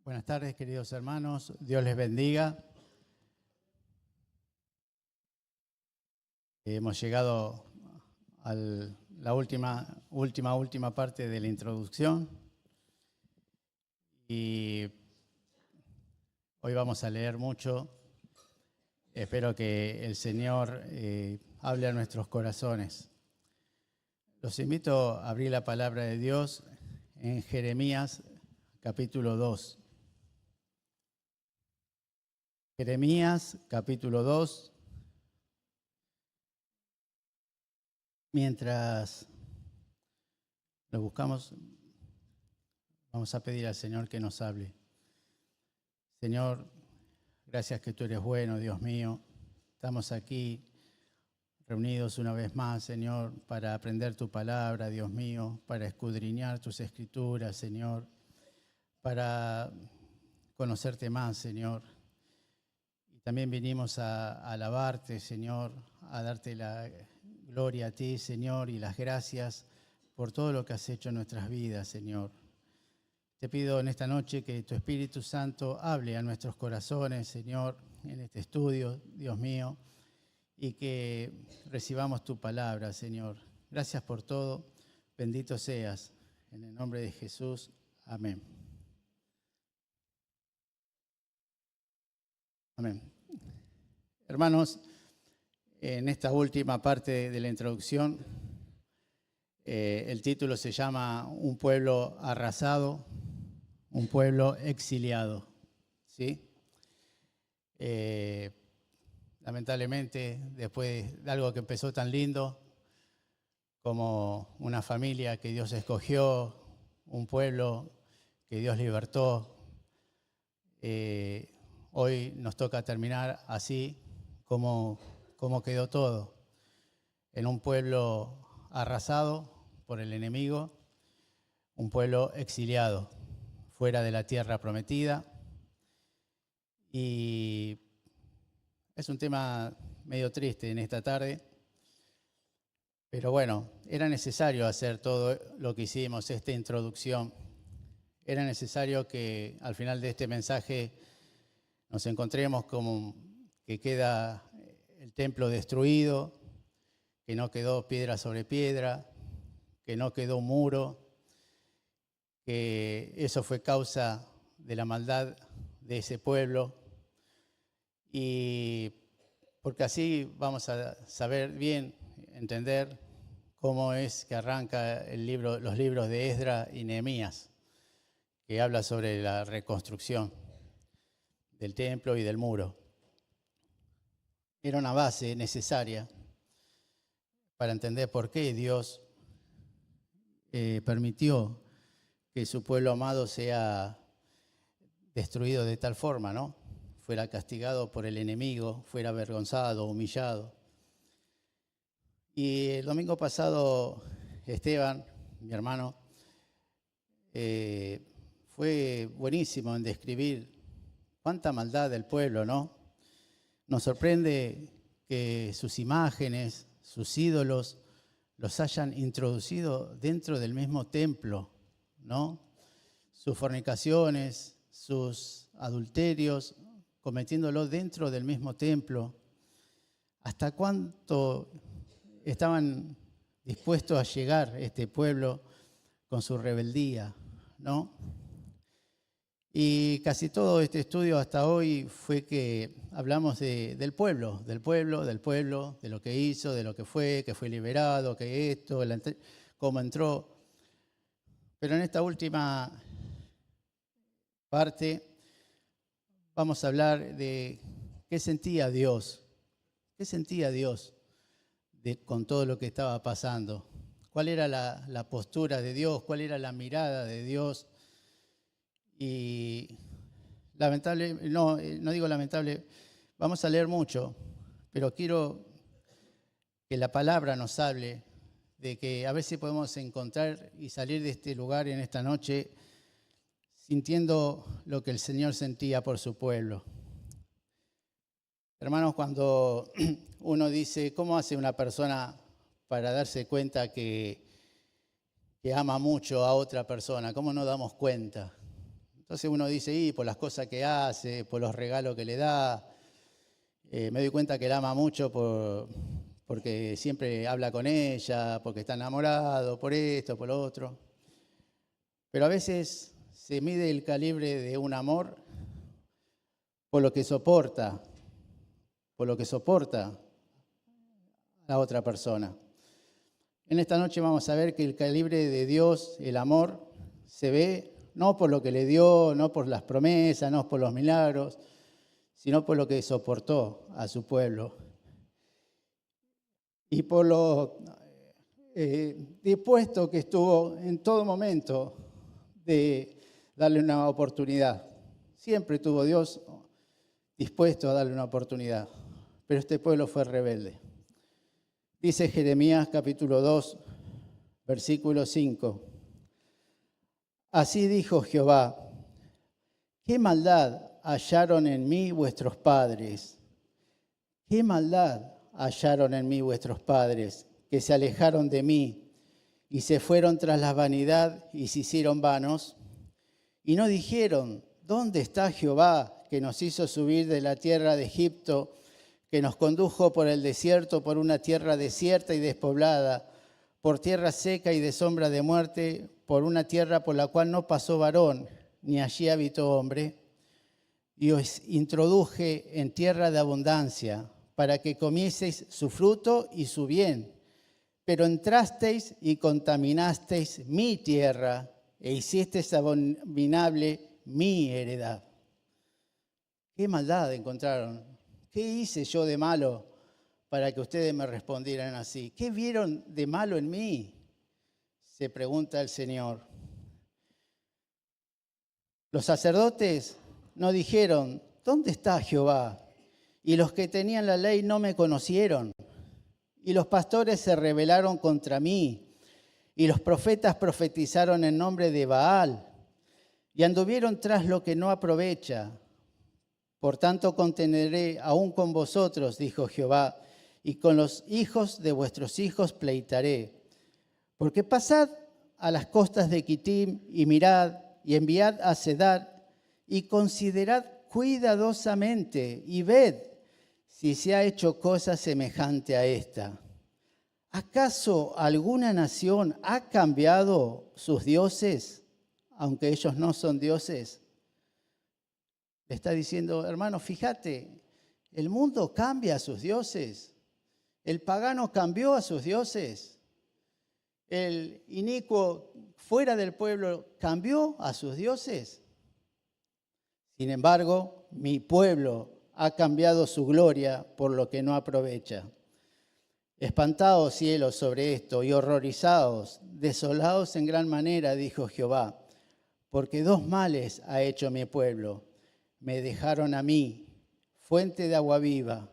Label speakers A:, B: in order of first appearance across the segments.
A: Buenas tardes, queridos hermanos. Dios les bendiga. Hemos llegado a la última parte de la introducción y hoy vamos a leer mucho. Espero que el Señor hable a nuestros corazones. Los invito a abrir la palabra de Dios en Jeremías capítulo 2. Jeremías capítulo 2. Mientras lo buscamos, vamos a pedir al Señor que nos hable. Señor, gracias que tú eres bueno, Dios mío. Estamos aquí reunidos una vez más, Señor, para aprender tu palabra, Dios mío, para escudriñar tus escrituras, Señor, para conocerte más, Señor. Y también vinimos a alabarte, Señor, a darte la gloria a ti, Señor, y las gracias por todo lo que has hecho en nuestras vidas, Señor. Te pido en esta noche que tu Espíritu Santo hable a nuestros corazones, Señor, en este estudio, Dios mío, y que recibamos tu palabra, Señor. Gracias por todo. Bendito seas. En el nombre de Jesús. Amén. Amén. Hermanos, en esta última parte de la introducción, el título se llama Un pueblo arrasado, un pueblo exiliado. ¿Sí? Lamentablemente, después de algo que empezó tan lindo, como una familia que Dios escogió, un pueblo que Dios libertó, hoy nos toca terminar así como quedó todo, en un pueblo arrasado por el enemigo, un pueblo exiliado, fuera de la tierra prometida. Y es un tema medio triste en esta tarde, pero bueno, era necesario hacer todo lo que hicimos, esta introducción. Era necesario que al final de este mensaje nos encontremos como que queda el templo destruido, que no quedó piedra sobre piedra, que no quedó muro, que eso fue causa de la maldad de ese pueblo. Y porque así vamos a saber bien, entender cómo es que arranca los libros de Esdras y Nehemías, que habla sobre la reconstrucción del templo y del muro. Era una base necesaria para entender por qué Dios permitió que su pueblo amado sea destruido de tal forma, ¿no? Fuera castigado por el enemigo, fuera avergonzado, humillado. Y el domingo pasado, Esteban, mi hermano, fue buenísimo en describir cuánta maldad del pueblo, ¿no? Nos sorprende que sus imágenes, sus ídolos, los hayan introducido dentro del mismo templo, ¿no? Sus fornicaciones, sus adulterios, cometiéndolo dentro del mismo templo. ¿Hasta cuánto estaban dispuestos a llegar este pueblo con su rebeldía, ¿no? Y casi todo este estudio hasta hoy fue que hablamos del pueblo, de lo que hizo, de lo que fue liberado, que esto, cómo entró. Pero en esta última parte vamos a hablar de qué sentía Dios con todo lo que estaba pasando. ¿Cuál era la postura de Dios? ¿Cuál era la mirada de Dios? Y no digo lamentable, vamos a leer mucho, pero quiero que la palabra nos hable de que a veces podemos encontrar y salir de este lugar en esta noche sintiendo lo que el Señor sentía por su pueblo. Hermanos, cuando uno dice, ¿cómo hace una persona para darse cuenta que ama mucho a otra persona? ¿Cómo nos damos cuenta? Entonces uno dice, y por las cosas que hace, por los regalos que le da, me doy cuenta que la ama mucho porque siempre habla con ella, porque está enamorado, por esto, por lo otro. Pero a veces se mide el calibre de un amor por lo que soporta a la otra persona. En esta noche vamos a ver que el calibre de Dios, el amor, se ve no por lo que le dio, no por las promesas, no por los milagros, sino por lo que soportó a su pueblo. Y por lo dispuesto que estuvo en todo momento de darle una oportunidad. Siempre tuvo Dios dispuesto a darle una oportunidad, pero este pueblo fue rebelde. Dice Jeremías capítulo 2, versículo 5. Así dijo Jehová, ¿qué maldad hallaron en mí vuestros padres? ¿Qué maldad hallaron en mí vuestros padres, que se alejaron de mí y se fueron tras la vanidad y se hicieron vanos? Y no dijeron, ¿dónde está Jehová que nos hizo subir de la tierra de Egipto, que nos condujo por el desierto, por una tierra desierta y despoblada, por tierra seca y de sombra de muerte, por una tierra por la cual no pasó varón, ni allí habitó hombre? Y os introduje en tierra de abundancia, para que comieseis su fruto y su bien. Pero entrasteis y contaminasteis mi tierra, e hicisteis abominable mi heredad. ¿Qué maldad encontraron? ¿Qué hice yo de malo para que ustedes me respondieran así? ¿Qué vieron de malo en mí? Se pregunta el Señor. Los sacerdotes no dijeron, ¿dónde está Jehová? Y los que tenían la ley no me conocieron. Y los pastores se rebelaron contra mí. Y los profetas profetizaron en nombre de Baal. Y anduvieron tras lo que no aprovecha. Por tanto contenderé aún con vosotros, dijo Jehová, y con los hijos de vuestros hijos pleitaré. Porque pasad a las costas de Quitim y mirad y enviad a Cedar y considerad cuidadosamente y ved si se ha hecho cosa semejante a esta. ¿Acaso alguna nación ha cambiado sus dioses, aunque ellos no son dioses? Le está diciendo, hermano, fíjate, el mundo cambia a sus dioses. El pagano cambió a sus dioses. El inicuo fuera del pueblo cambió a sus dioses. Sin embargo, mi pueblo ha cambiado su gloria por lo que no aprovecha. Espantaos cielos sobre esto y horrorizaos, desolaos en gran manera, dijo Jehová, porque dos males ha hecho mi pueblo. Me dejaron a mí, fuente de agua viva,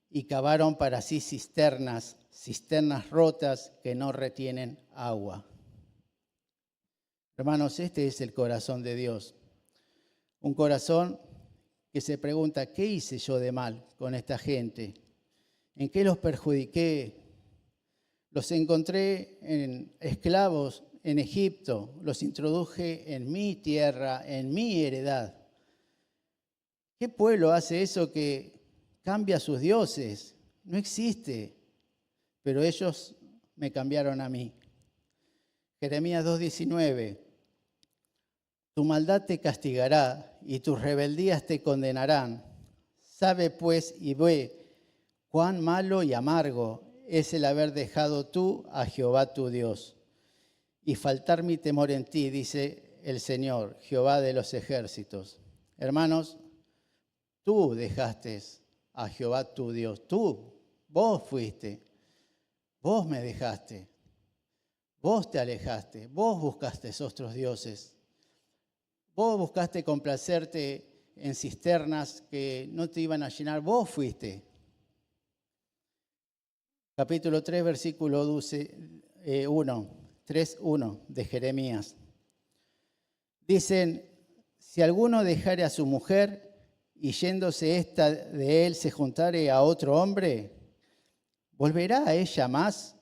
A: y cavaron para sí cisternas rotas que no retienen agua. Hermanos, este es el corazón de Dios. Un corazón que se pregunta, ¿qué hice yo de mal con esta gente? ¿En qué los perjudiqué? Los encontré en esclavos en Egipto, los introduje en mi tierra, en mi heredad. ¿Qué pueblo hace eso que cambia a sus dioses? No existe, pero ellos me cambiaron a mí. Jeremías 2:19. Tu maldad te castigará y tus rebeldías te condenarán. Sabe pues y ve cuán malo y amargo es el haber dejado tú a Jehová tu Dios y faltar mi temor en ti, dice el Señor, Jehová de los ejércitos. Hermanos, tú dejaste a Jehová tu Dios. Vos fuiste. Vos me dejaste. Vos te alejaste. Vos buscaste otros dioses. Vos buscaste complacerte en cisternas que no te iban a llenar. Vos fuiste. Capítulo 3, versículo 3:1 de Jeremías. Dicen, si alguno dejare a su mujer y yéndose ésta de él se juntare a otro hombre, ¿volverá a ella más?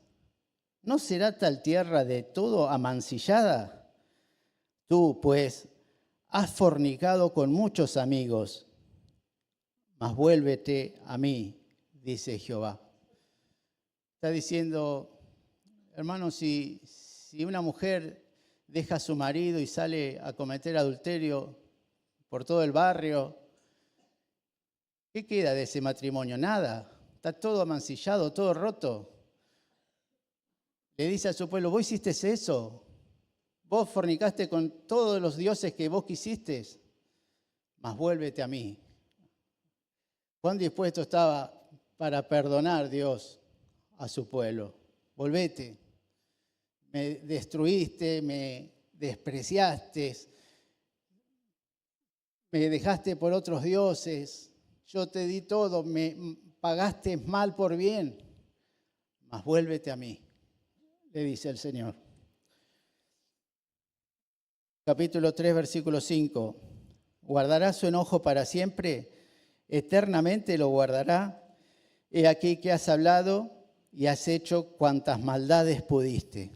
A: ¿No será tal tierra de todo amancillada? Tú, pues, has fornicado con muchos amigos, mas vuélvete a mí, dice Jehová. Está diciendo, hermano, si una mujer deja a su marido y sale a cometer adulterio por todo el barrio, ¿qué queda de ese matrimonio? Nada. Está todo amancillado, todo roto. Le dice a su pueblo, vos hiciste eso. Vos fornicaste con todos los dioses que vos quisiste, mas vuélvete a mí. ¿Cuán dispuesto estaba para perdonar Dios a su pueblo? Volvete. Me destruiste, me despreciaste, me dejaste por otros dioses. Yo te di todo, me pagaste mal por bien, mas vuélvete a mí, le dice el Señor. Capítulo 3, versículo 5. ¿Guardará su enojo para siempre? ¿Eternamente lo guardará? He aquí que has hablado y has hecho cuantas maldades pudiste.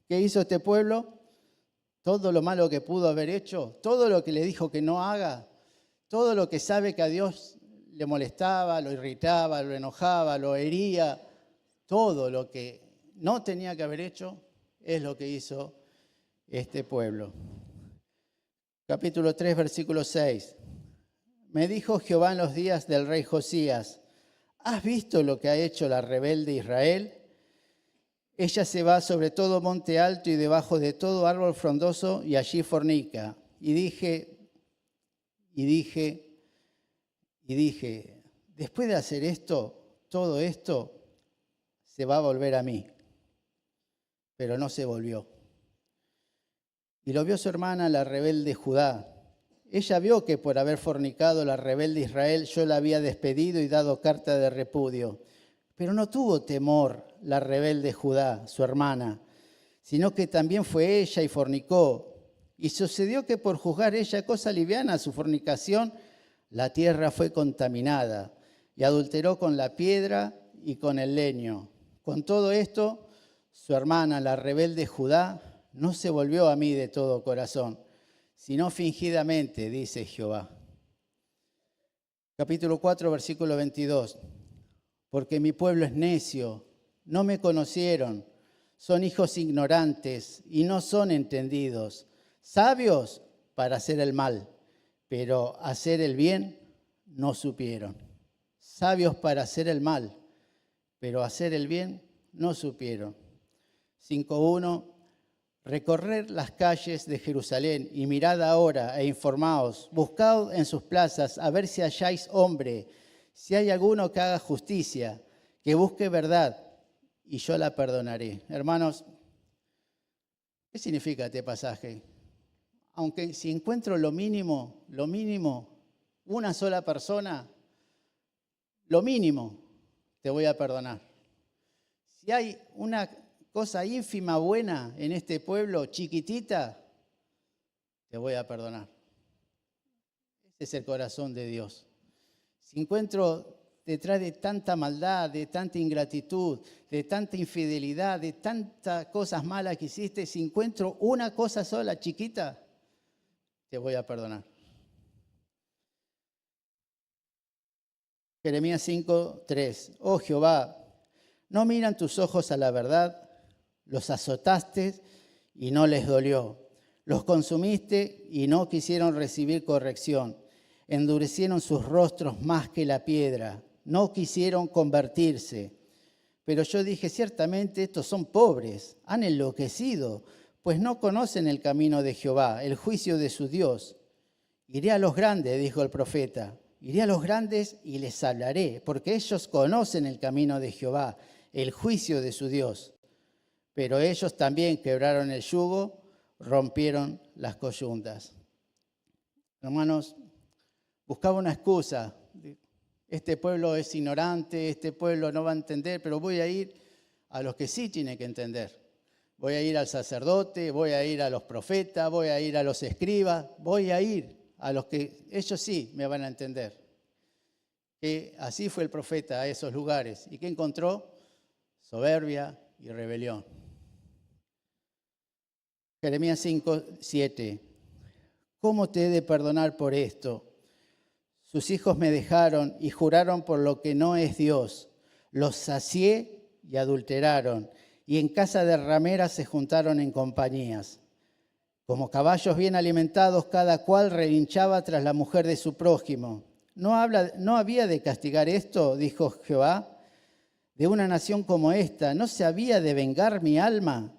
A: ¿Qué hizo este pueblo? Todo lo malo que pudo haber hecho, todo lo que le dijo que no haga, todo lo que sabe que a Dios le molestaba, lo irritaba, lo enojaba, lo hería, todo lo que no tenía que haber hecho es lo que hizo este pueblo. Capítulo 3, versículo 6. Me dijo Jehová en los días del rey Josías, ¿has visto lo que ha hecho la rebelde Israel? Ella se va sobre todo monte alto y debajo de todo árbol frondoso y allí fornica. Y dije, después de hacer esto, todo esto, se va a volver a mí. Pero no se volvió. Y lo vio su hermana, la rebelde Judá. Ella vio que por haber fornicado la rebelde Israel, yo la había despedido y dado carta de repudio. Pero no tuvo temor la rebelde Judá, su hermana, sino que también fue ella y fornicó. Y sucedió que por juzgar ella cosa liviana su fornicación, la tierra fue contaminada y adulteró con la piedra y con el leño. Con todo esto, su hermana, la rebelde Judá, no se volvió a mí de todo corazón, sino fingidamente, dice Jehová. Capítulo 4, versículo 22. Porque mi pueblo es necio, no me conocieron, son hijos ignorantes y no son entendidos, sabios para hacer el mal, pero hacer el bien no supieron. Sabios para hacer el mal, pero hacer el bien no supieron. 5.1. Recorred las calles de Jerusalén y mirad ahora e informaos, buscad en sus plazas a ver si halláis hombre, si hay alguno que haga justicia, que busque verdad, y yo la perdonaré. Hermanos, ¿qué significa este pasaje? Aunque si encuentro lo mínimo, una sola persona, lo mínimo, te voy a perdonar. Si hay una cosa ínfima buena en este pueblo, chiquitita, te voy a perdonar. Ese es el corazón de Dios. Si encuentro detrás de tanta maldad, de tanta ingratitud, de tanta infidelidad, de tantas cosas malas que hiciste, si encuentro una cosa sola, chiquita, te voy a perdonar. Jeremías 5:3. Oh Jehová, ¿no miran tus ojos a la verdad? Los azotaste y no les dolió. Los consumiste y no quisieron recibir corrección. Endurecieron sus rostros más que la piedra. No quisieron convertirse. Pero yo dije, ciertamente estos son pobres, han enloquecido, pues no conocen el camino de Jehová, el juicio de su Dios. Iré a los grandes, dijo el profeta. Iré a los grandes y les hablaré, porque ellos conocen el camino de Jehová, el juicio de su Dios. Pero ellos también quebraron el yugo, rompieron las coyuntas. Hermanos, buscaba una excusa. Este pueblo es ignorante, este pueblo no va a entender, pero voy a ir a los que sí tienen que entender. Voy a ir al sacerdote, voy a ir a los profetas, voy a ir a los escribas, voy a ir a los que ellos sí me van a entender. Que así fue el profeta a esos lugares. ¿Y qué encontró? Soberbia y rebelión. Jeremías 5:7. ¿cómo te he de perdonar por esto? Sus hijos me dejaron y juraron por lo que no es Dios. Los sacié y adulteraron, y en casa de rameras se juntaron en compañías. Como caballos bien alimentados, cada cual relinchaba tras la mujer de su prójimo. ¿No había de castigar esto?, dijo Jehová, de una nación como esta. ¿No se había de vengar mi alma?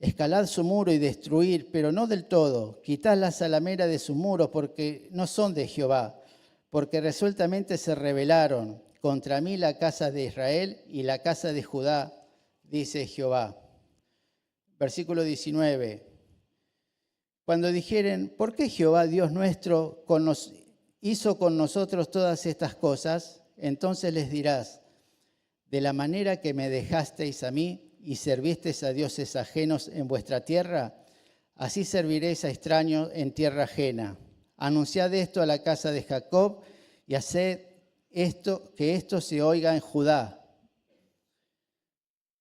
A: Escalad su muro y destruir, pero no del todo. Quitad la salamera de sus muros, porque no son de Jehová, porque resueltamente se rebelaron contra mí la casa de Israel y la casa de Judá, dice Jehová. Versículo 19. Cuando dijeren, ¿por qué Jehová Dios nuestro hizo con nosotros todas estas cosas? Entonces les dirás, de la manera que me dejasteis a mí y servisteis a dioses ajenos en vuestra tierra, así serviréis a extraños en tierra ajena. Anunciad esto a la casa de Jacob y haced esto, que esto se oiga en Judá.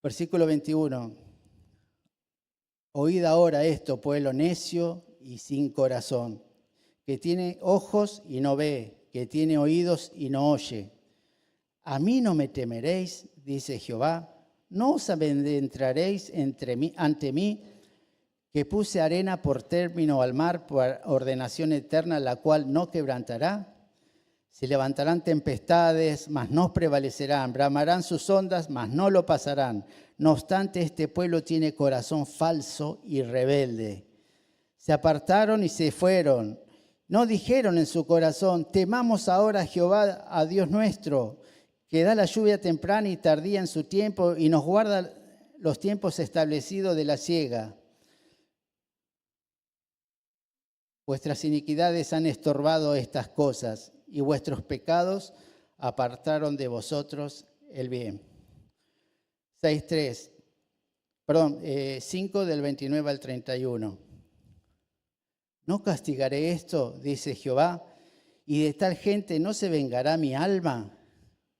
A: Versículo 21. Oíd ahora esto, pueblo necio y sin corazón, que tiene ojos y no ve, que tiene oídos y no oye. A mí no me temeréis, dice Jehová, no os adentraréis ante mí, que puse arena por término al mar, por ordenación eterna, la cual no quebrantará. Se levantarán tempestades, mas no prevalecerán. Bramarán sus ondas, mas no lo pasarán. No obstante, este pueblo tiene corazón falso y rebelde. Se apartaron y se fueron. No dijeron en su corazón, temamos ahora a Jehová, a Dios nuestro, que da la lluvia temprana y tardía en su tiempo y nos guarda los tiempos establecidos de la siega. Vuestras iniquidades han estorbado estas cosas y vuestros pecados apartaron de vosotros el bien. 5 del 29 al 31. ¿No castigaré esto?, dice Jehová, y de tal gente no se vengará mi alma.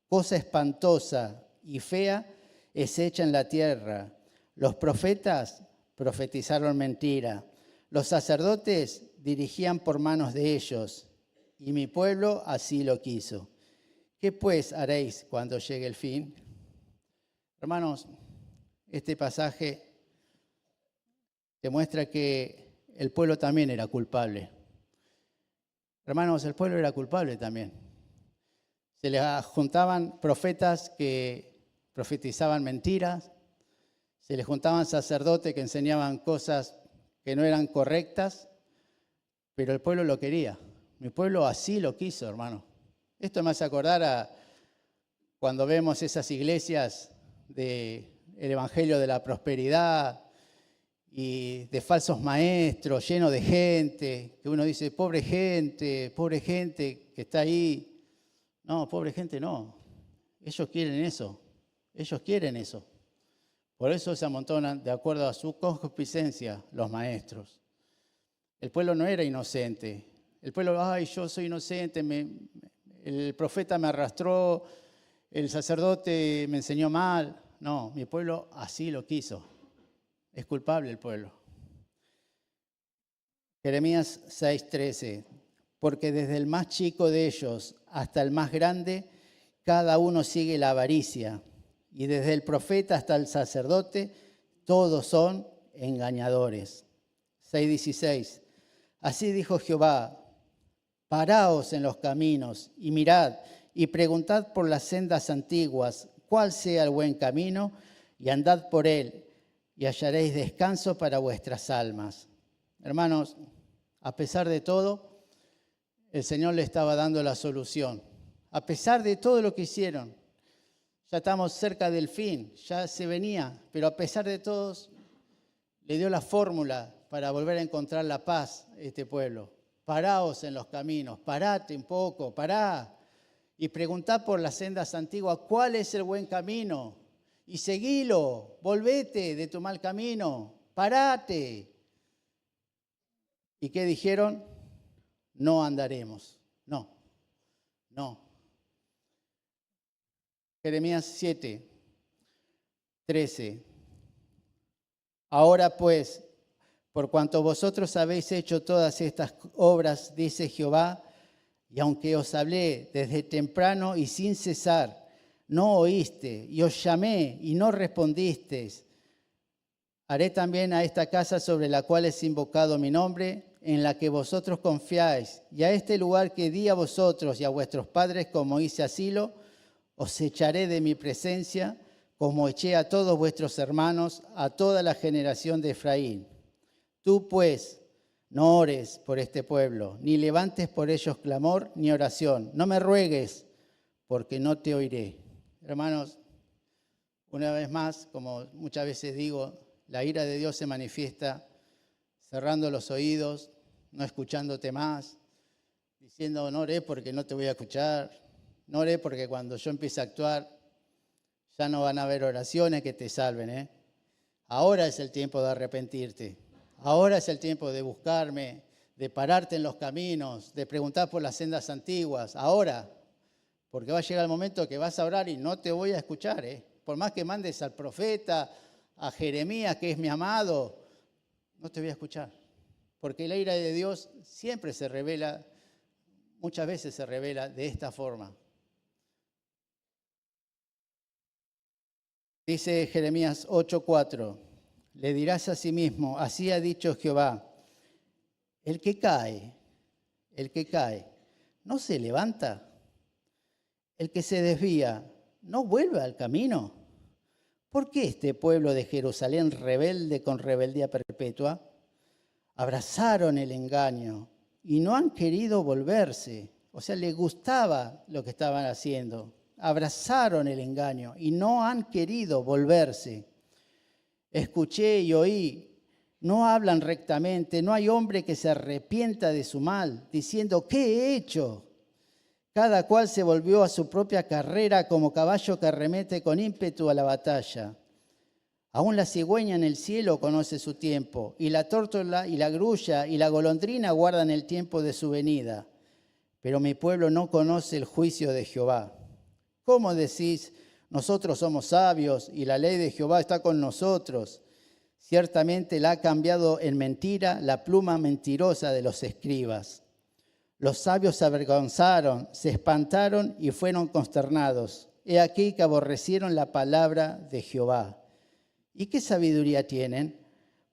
A: Cosa espantosa y fea es hecha en la tierra. Los profetas profetizaron mentira. Los sacerdotes dirigían por manos de ellos, y mi pueblo así lo quiso. ¿Qué pues haréis cuando llegue el fin? Hermanos, este pasaje demuestra que el pueblo también era culpable. Hermanos, el pueblo era culpable también. Se les juntaban profetas que profetizaban mentiras, se les juntaban sacerdotes que enseñaban cosas que no eran correctas, pero el pueblo lo quería. Mi pueblo así lo quiso, hermano. Esto me hace acordar a cuando vemos esas iglesias del Evangelio de la Prosperidad y de falsos maestros, llenos de gente, que uno dice, pobre gente que está ahí. No, pobre gente no. Ellos quieren eso. Por eso se amontonan de acuerdo a su concupiscencia los maestros. El pueblo no era inocente. El pueblo, yo soy inocente, el profeta me arrastró, el sacerdote me enseñó mal. No, mi pueblo así lo quiso. Es culpable el pueblo. Jeremías 6:13. Porque desde el más chico de ellos hasta el más grande, cada uno sigue la avaricia. Y desde el profeta hasta el sacerdote, todos son engañadores. 6:16. Así dijo Jehová, paraos en los caminos y mirad y preguntad por las sendas antiguas, cuál sea el buen camino, y andad por él, y hallaréis descanso para vuestras almas. Hermanos, a pesar de todo, el Señor le estaba dando la solución. A pesar de todo lo que hicieron, ya estamos cerca del fin, ya se venía, pero a pesar de todos, le dio la fórmula para volver a encontrar la paz a este pueblo. Paraos en los caminos, parate un poco, pará, y preguntad por las sendas antiguas, ¿cuál es el buen camino? Y seguilo, volvete de tu mal camino, parate. ¿Y qué dijeron? No andaremos, no. Jeremías 7:13. Ahora pues, Por cuanto vosotros habéis hecho todas estas obras, dice Jehová, y aunque os hablé desde temprano y sin cesar, no oíste, y os llamé y no respondisteis, haré también a esta casa sobre la cual es invocado mi nombre, en la que vosotros confiáis, y a este lugar que di a vosotros y a vuestros padres como hice asilo, os echaré de mi presencia, como eché a todos vuestros hermanos, a toda la generación de Efraín. Tú, pues, no ores por este pueblo, ni levantes por ellos clamor ni oración. No me ruegues, porque no te oiré. Hermanos, una vez más, como muchas veces digo, la ira de Dios se manifiesta cerrando los oídos, no escuchándote más, diciendo, no oré porque no te voy a escuchar, no oré porque cuando yo empiece a actuar ya no van a haber oraciones que te salven. Ahora es el tiempo de arrepentirte, ahora es el tiempo de buscarme, de pararte en los caminos, de preguntar por las sendas antiguas, ahora, porque va a llegar el momento que vas a orar y no te voy a escuchar. Por más que mandes al profeta, a Jeremías, que es mi amado, no te voy a escuchar, porque la ira de Dios siempre se revela, muchas veces se revela de esta forma. Dice Jeremías 8:4, le dirás a sí mismo, así ha dicho Jehová, el que cae, ¿no se levanta? El que se desvía, ¿no vuelve al camino? ¿Por qué este pueblo de Jerusalén rebelde con rebeldía perpetua? Abrazaron el engaño y no han querido volverse. O sea, les gustaba lo que estaban haciendo. Abrazaron el engaño y no han querido volverse. Escuché y oí, no hablan rectamente, no hay hombre que se arrepienta de su mal, diciendo, ¿qué he hecho? Cada cual se volvió a su propia carrera como caballo que arremete con ímpetu a la batalla. Aún la cigüeña en el cielo conoce su tiempo, y la tórtola y la grulla y la golondrina guardan el tiempo de su venida. Pero mi pueblo no conoce el juicio de Jehová. ¿Cómo decís, nosotros somos sabios y la ley de Jehová está con nosotros? Ciertamente la ha cambiado en mentira la pluma mentirosa de los escribas. Los sabios se avergonzaron, se espantaron y fueron consternados. He aquí que aborrecieron la palabra de Jehová. ¿Y qué sabiduría tienen?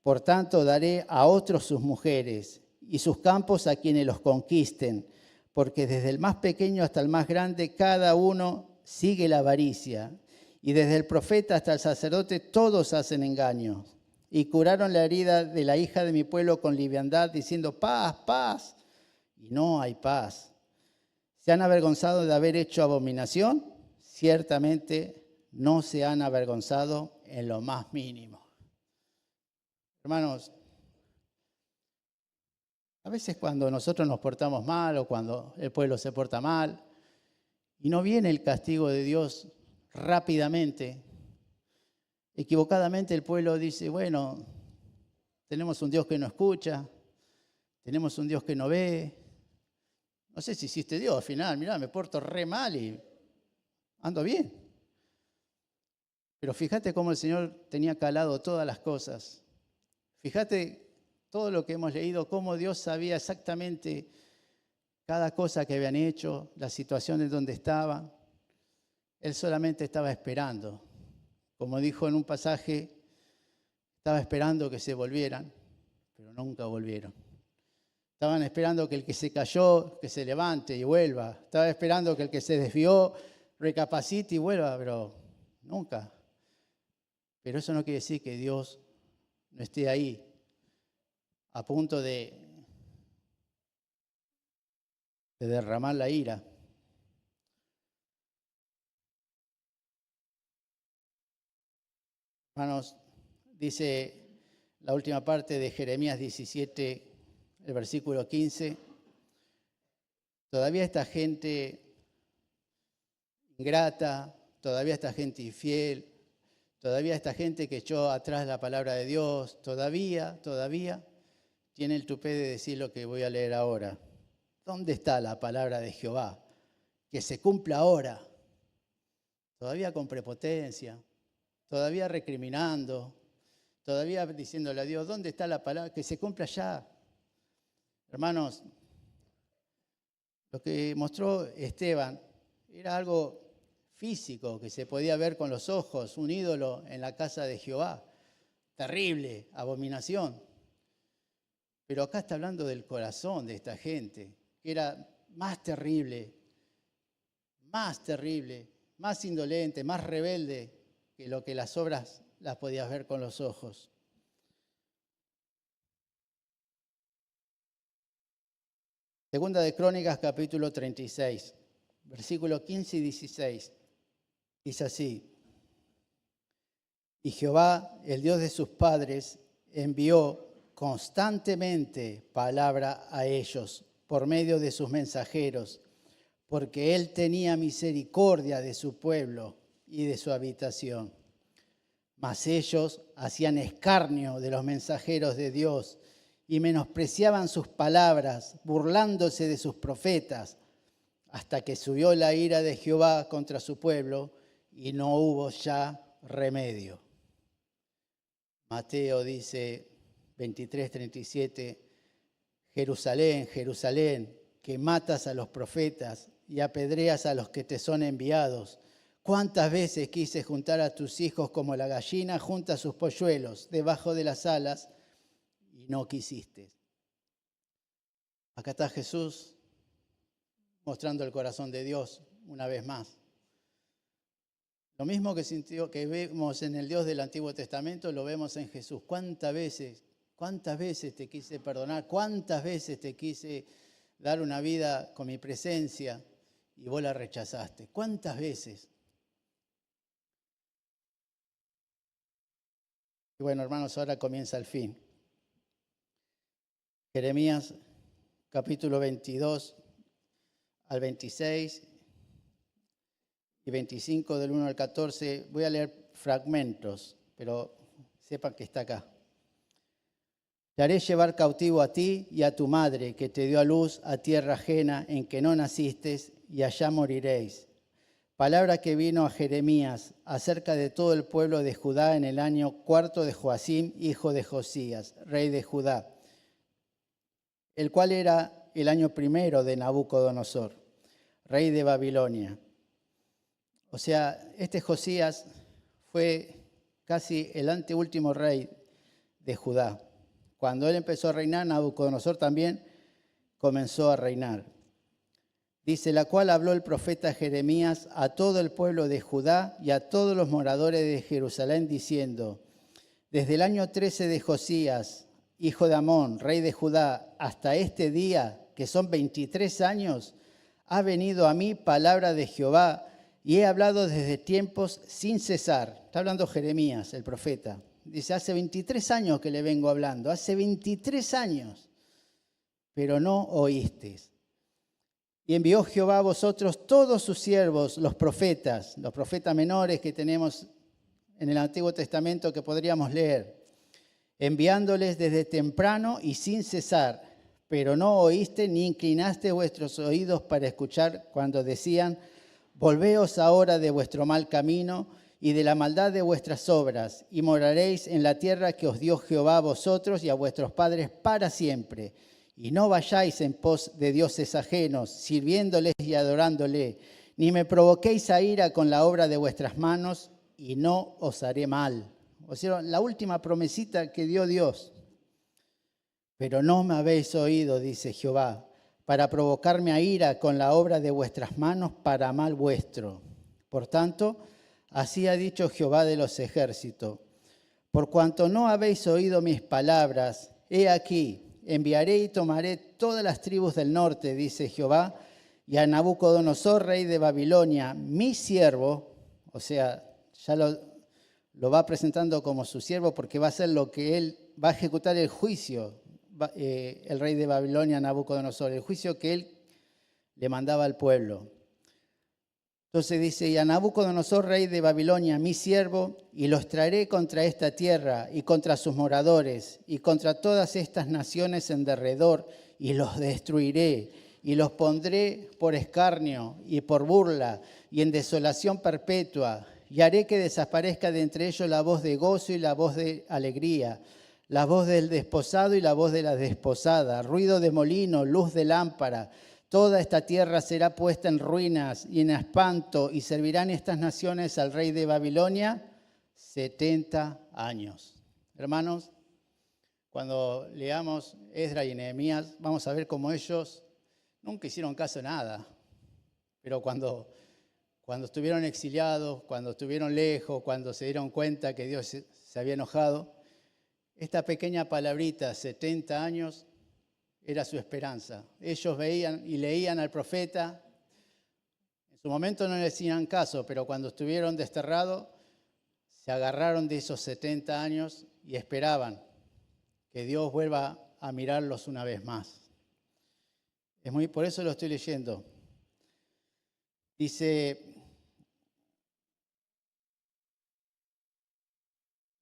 A: Por tanto, daré a otros sus mujeres y sus campos a quienes los conquisten, porque desde el más pequeño hasta el más grande, cada uno sigue la avaricia, y desde el profeta hasta el sacerdote todos hacen engaños. Y curaron la herida de la hija de mi pueblo con liviandad, diciendo, paz, paz, y no hay paz. ¿Se han avergonzado de haber hecho abominación? Ciertamente no se han avergonzado en lo más mínimo. Hermanos, a veces cuando nosotros nos portamos mal o cuando el pueblo se porta mal y no viene el castigo de Dios rápidamente, equivocadamente el pueblo dice, bueno, tenemos un Dios que no escucha, tenemos un Dios que no ve. No sé si hiciste Dios al final, mirá, me porto re mal y ando bien. Pero fíjate cómo el Señor tenía calado todas las cosas. Fíjate todo lo que hemos leído, cómo Dios sabía exactamente cada cosa que habían hecho, la situación en donde estaban. Él solamente estaba esperando. Como dijo en un pasaje, estaba esperando que se volvieran, pero nunca volvieron. Estaban esperando que el que se cayó, que se levante y vuelva. Estaba esperando que el que se desvió, recapacite y vuelva, pero nunca. Pero eso no quiere decir que Dios no esté ahí, a punto de derramar la ira. Hermanos, dice la última parte de Jeremías 17, el versículo 15, todavía esta gente ingrata, todavía esta gente infiel, todavía esta gente que echó atrás la palabra de Dios, todavía tiene el tupé de decir lo que voy a leer ahora. ¿Dónde está la palabra de Jehová? Que se cumpla ahora. Todavía con prepotencia, todavía recriminando, todavía diciéndole a Dios, ¿dónde está la palabra? Que se cumpla ya. Hermanos, lo que mostró Esteban era algo físico que se podía ver con los ojos, un ídolo en la casa de Jehová. Terrible, abominación. Pero acá está hablando del corazón de esta gente, que era más terrible, más indolente, más rebelde que lo que las obras las podías ver con los ojos. Segunda de Crónicas, capítulo 36, versículos 15 y 16. Dice así: y Jehová, el Dios de sus padres, envió constantemente palabra a ellos por medio de sus mensajeros, porque él tenía misericordia de su pueblo y de su habitación. Mas ellos hacían escarnio de los mensajeros de Dios y menospreciaban sus palabras, burlándose de sus profetas, hasta que subió la ira de Jehová contra su pueblo y no hubo ya remedio. Mateo dice 23:37, Jerusalén, Jerusalén, que matas a los profetas y apedreas a los que te son enviados. ¿Cuántas veces quise juntar a tus hijos como la gallina junta sus polluelos debajo de las alas y no quisiste? Acá está Jesús mostrando el corazón de Dios una vez más. Lo mismo que vemos en el Dios del Antiguo Testamento, lo vemos en Jesús. ¿Cuántas veces te quise perdonar? ¿Cuántas veces te quise dar una vida con mi presencia y vos la rechazaste? ¿Cuántas veces? Y bueno, hermanos, ahora comienza el fin. Jeremías, capítulo 22 al 26 y 25 del 1 al 14. Voy a leer fragmentos, pero sepan que está acá. Te haré llevar cautivo a ti y a tu madre, que te dio a luz a tierra ajena en que no naciste, y allá moriréis. Palabra que vino a Jeremías acerca de todo el pueblo de Judá en el año 4 de Joacim, hijo de Josías, rey de Judá, el cual era el año primero de Nabucodonosor, rey de Babilonia. O sea, este Josías fue casi el anteúltimo rey de Judá. Cuando él empezó a reinar, Nabucodonosor también comenzó a reinar. Dice, la cual habló el profeta Jeremías a todo el pueblo de Judá y a todos los moradores de Jerusalén, diciendo, desde el año 13 de Josías, hijo de Amón, rey de Judá, hasta este día, que son 23 años, ha venido a mí palabra de Jehová, y he hablado desde tiempos sin cesar. Está hablando Jeremías, el profeta. Dice, hace 23 años que le vengo hablando, hace 23 años, pero no oísteis. Y envió Jehová a vosotros todos sus siervos, los profetas menores que tenemos en el Antiguo Testamento que podríamos leer, enviándoles desde temprano y sin cesar, pero no oíste ni inclinaste vuestros oídos para escuchar cuando decían, volveos ahora de vuestro mal camino y de la maldad de vuestras obras, y moraréis en la tierra que os dio Jehová a vosotros y a vuestros padres para siempre. Y no vayáis en pos de dioses ajenos, sirviéndoles y adorándole, ni me provoquéis a ira con la obra de vuestras manos, y no os haré mal. O sea, la última promesita que dio Dios. Pero no me habéis oído, dice Jehová, para provocarme a ira con la obra de vuestras manos para mal vuestro. Por tanto, así ha dicho Jehová de los ejércitos, por cuanto no habéis oído mis palabras, he aquí, enviaré y tomaré todas las tribus del norte, dice Jehová, y a Nabucodonosor, rey de Babilonia, mi siervo, o sea, ya lo va presentando como su siervo porque va a ser lo que él va a ejecutar el juicio, el rey de Babilonia, Nabucodonosor, el juicio que él le mandaba al pueblo. Entonces dice, y a Nabucodonosor, rey de Babilonia, mi siervo, y los traeré contra esta tierra y contra sus moradores y contra todas estas naciones en derredor, y los destruiré y los pondré por escarnio y por burla y en desolación perpetua, y haré que desaparezca de entre ellos la voz de gozo y la voz de alegría, la voz del desposado y la voz de la desposada, ruido de molino, luz de lámpara. Toda esta tierra será puesta en ruinas y en espanto, y servirán estas naciones al rey de Babilonia 70 años. Hermanos, cuando leamos Esdras y Nehemías, vamos a ver cómo ellos nunca hicieron caso de nada. Pero cuando estuvieron exiliados, cuando estuvieron lejos, cuando se dieron cuenta que Dios se había enojado, esta pequeña palabrita, 70 años, era su esperanza. Ellos veían y leían al profeta. En su momento no le hacían caso, pero cuando estuvieron desterrados, se agarraron de esos 70 años y esperaban que Dios vuelva a mirarlos una vez más. Por eso lo estoy leyendo. Dice: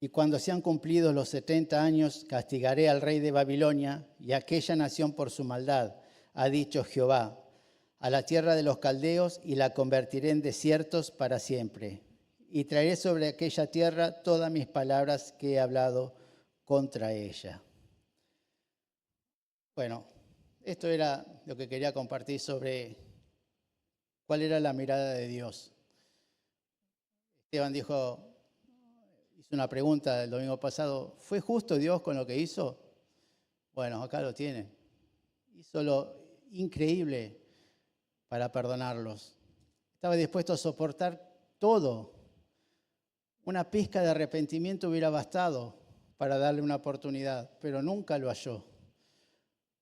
A: y cuando sean cumplidos los 70 años, castigaré al rey de Babilonia y a aquella nación por su maldad, ha dicho Jehová, a la tierra de los caldeos, y la convertiré en desiertos para siempre. Y traeré sobre aquella tierra todas mis palabras que he hablado contra ella. Bueno, esto era lo que quería compartir sobre cuál era la mirada de Dios. Esteban hizo una pregunta el domingo pasado: ¿fue justo Dios con lo que hizo? Bueno, acá lo tiene. Hizo lo increíble para perdonarlos. Estaba dispuesto a soportar todo. Una pizca de arrepentimiento hubiera bastado para darle una oportunidad, pero nunca lo halló.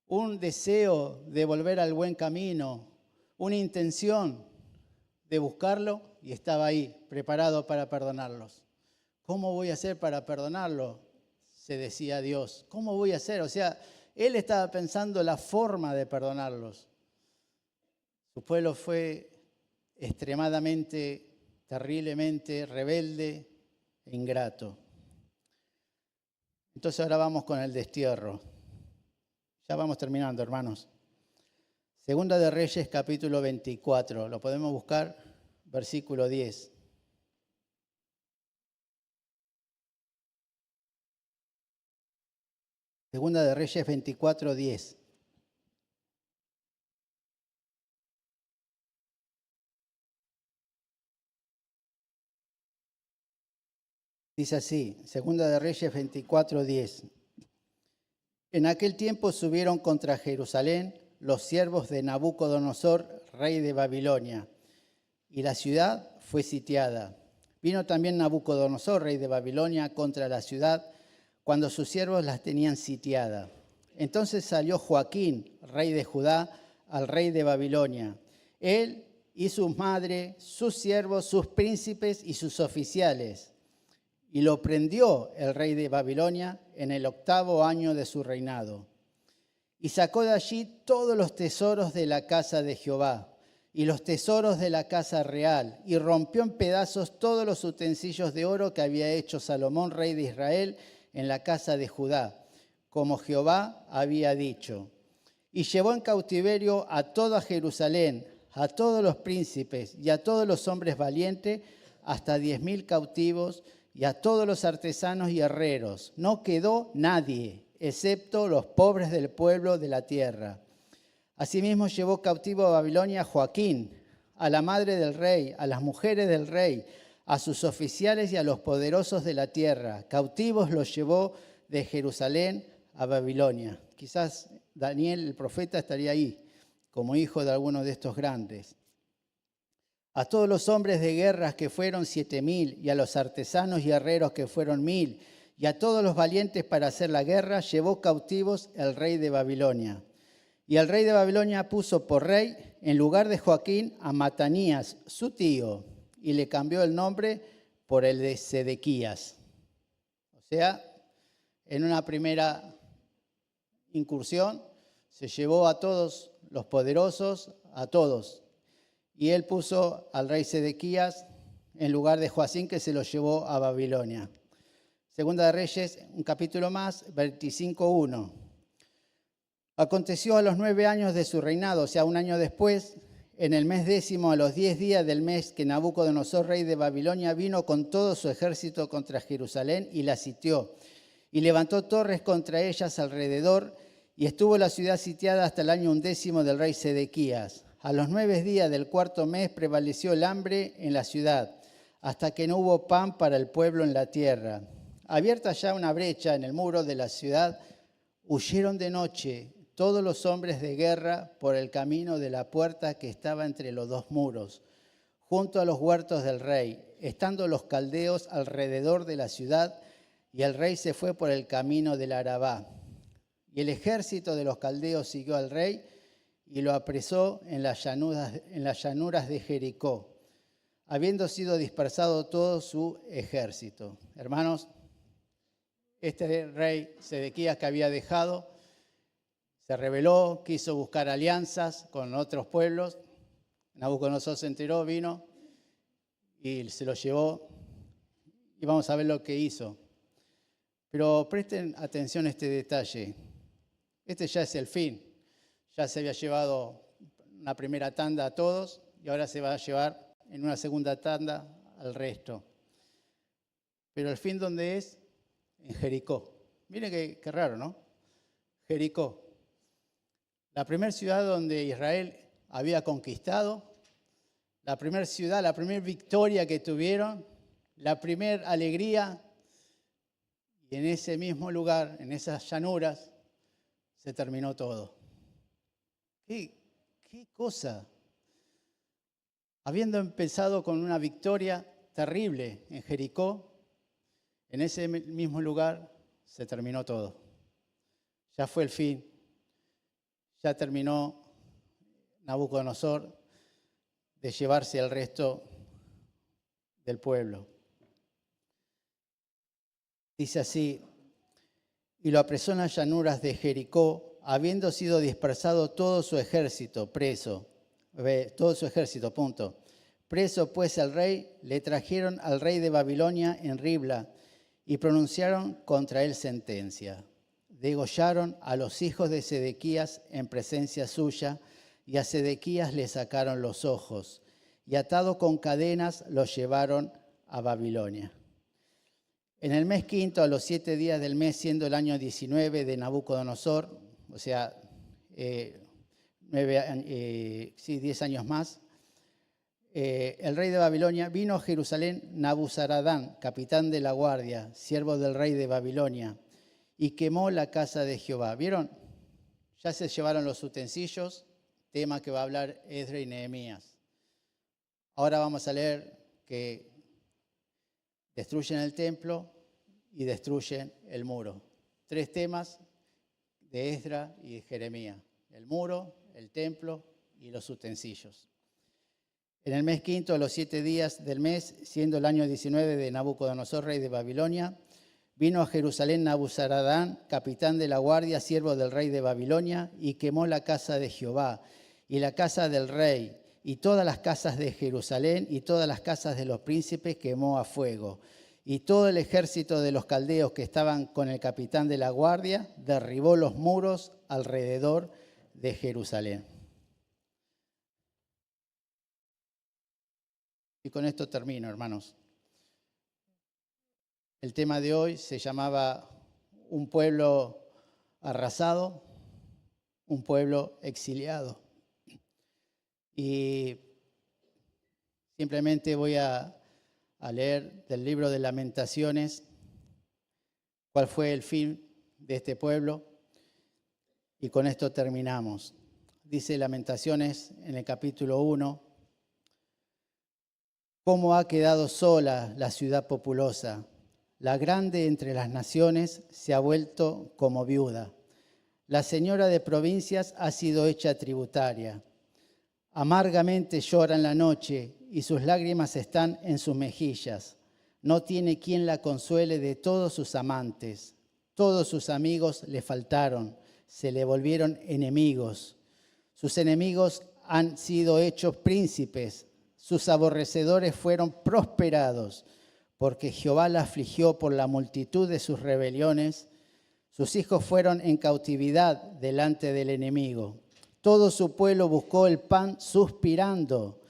A: Un deseo de volver al buen camino, una intención de buscarlo, y estaba ahí, preparado para perdonarlos. ¿Cómo voy a hacer para perdonarlo?, se decía Dios. ¿Cómo voy a hacer? O sea, él estaba pensando la forma de perdonarlos. Su pueblo fue extremadamente, terriblemente rebelde e ingrato. Entonces ahora vamos con el destierro. Ya vamos terminando, hermanos. Segunda de Reyes, capítulo 24. Lo podemos buscar, versículo 10. Segunda de Reyes 24, 10. Dice así, Segunda de Reyes 24, 10. En aquel tiempo subieron contra Jerusalén los siervos de Nabucodonosor, rey de Babilonia, y la ciudad fue sitiada. Vino también Nabucodonosor, rey de Babilonia, contra la ciudad cuando sus siervos las tenían sitiada. Entonces salió Joaquín, rey de Judá, al rey de Babilonia. Él y su madre, sus siervos, sus príncipes y sus oficiales. Y lo prendió el rey de Babilonia en el 8º año de su reinado. Y sacó de allí todos los tesoros de la casa de Jehová y los tesoros de la casa real, y rompió en pedazos todos los utensilios de oro que había hecho Salomón, rey de Israel, en la casa de Judá, como Jehová había dicho. Y llevó en cautiverio a toda Jerusalén, a todos los príncipes y a todos los hombres valientes, hasta 10.000 cautivos, y a todos los artesanos y herreros. No quedó nadie, excepto los pobres del pueblo de la tierra. Asimismo llevó cautivo a Babilonia a Joaquín, a la madre del rey, a las mujeres del rey, a sus oficiales y a los poderosos de la tierra. Cautivos los llevó de Jerusalén a Babilonia. Quizás Daniel, el profeta, estaría ahí, como hijo de alguno de estos grandes. A todos los hombres de guerra que fueron 7.000, y a los artesanos y herreros que fueron 1.000, y a todos los valientes para hacer la guerra, llevó cautivos el rey de Babilonia. Y el rey de Babilonia puso por rey, en lugar de Joaquín, a Matanías, su tío, y le cambió el nombre por el de Sedequías. O sea, en una primera incursión se llevó a todos los poderosos, a todos. Y él puso al rey Sedequías en lugar de Joacín, que se lo llevó a Babilonia. Segunda de Reyes, un capítulo más, 25:1. Aconteció a los 9 años de su reinado, o sea, un año después, en el mes 10, a los 10 días del mes que Nabucodonosor, rey de Babilonia, vino con todo su ejército contra Jerusalén y la sitió. Y levantó torres contra ellas alrededor, y estuvo la ciudad sitiada hasta el año 11 del rey Sedequías. A los 9 días del cuarto mes prevaleció el hambre en la ciudad, hasta que no hubo pan para el pueblo en la tierra. Abierta ya una brecha en el muro de la ciudad, huyeron de noche todos los hombres de guerra por el camino de la puerta que estaba entre los dos muros, junto a los huertos del rey, estando los caldeos alrededor de la ciudad, y el rey se fue por el camino del Arabá. Y el ejército de los caldeos siguió al rey y lo apresó en las llanuras de Jericó, habiendo sido dispersado todo su ejército. Hermanos, este rey Sedequías que había dejado, se rebeló, quiso buscar alianzas con otros pueblos. Nabucodonosor se enteró, vino y se lo llevó. Y vamos a ver lo que hizo. Pero presten atención a este detalle. Este ya es el fin. Ya se había llevado una primera tanda a todos y ahora se va a llevar en una segunda tanda al resto. Pero el fin, ¿dónde es? En Jericó. Miren qué raro, ¿no? Jericó. La primera ciudad donde Israel había conquistado, la primera ciudad, la primera victoria que tuvieron, la primera alegría, y en ese mismo lugar, en esas llanuras, se terminó todo. ¿Qué cosa? Habiendo empezado con una victoria terrible en Jericó, en ese mismo lugar se terminó todo. Ya fue el fin. Ya terminó Nabucodonosor de llevarse al resto del pueblo. Dice así: y lo apresó en las llanuras de Jericó, habiendo sido dispersado todo su ejército, preso. Todo su ejército, punto. Preso pues el rey, le trajeron al rey de Babilonia en Ribla y pronunciaron contra él sentencia. Degollaron a los hijos de Sedequías en presencia suya, y a Sedequías le sacaron los ojos, y atado con cadenas lo llevaron a Babilonia. En el mes quinto, a los 7 días del mes, siendo el año 19 de Nabucodonosor, o sea, 10 años más, el rey de Babilonia, vino a Jerusalén Nabuzaradán, capitán de la guardia, siervo del rey de Babilonia, y quemó la casa de Jehová. ¿Vieron? Ya se llevaron los utensilios, tema que va a hablar Esdras y Nehemías. Ahora vamos a leer que destruyen el templo y destruyen el muro. 3 temas de Esdras y de Jeremías: el muro, el templo y los utensilios. En el mes quinto, a los 7 días del mes, siendo el año 19 de Nabucodonosor, rey de Babilonia, vino a Jerusalén Nabuzaradán, capitán de la guardia, siervo del rey de Babilonia, y quemó la casa de Jehová y la casa del rey, y todas las casas de Jerusalén y todas las casas de los príncipes quemó a fuego. Y todo el ejército de los caldeos que estaban con el capitán de la guardia derribó los muros alrededor de Jerusalén. Y con esto termino, hermanos. El tema de hoy se llamaba un pueblo arrasado, un pueblo exiliado. Y simplemente voy a leer del libro de Lamentaciones cuál fue el fin de este pueblo. Y con esto terminamos. Dice Lamentaciones en el capítulo 1. ¿Cómo ha quedado sola la ciudad populosa? La grande entre las naciones se ha vuelto como viuda. La señora de provincias ha sido hecha tributaria. Amargamente llora en la noche y sus lágrimas están en sus mejillas. No tiene quien la consuele de todos sus amantes. Todos sus amigos le faltaron, se le volvieron enemigos. Sus enemigos han sido hechos príncipes. Sus aborrecedores fueron prosperados, porque Jehová la afligió por la multitud de sus rebeliones. Sus hijos fueron en cautividad delante del enemigo. Todo su pueblo buscó el pan suspirando.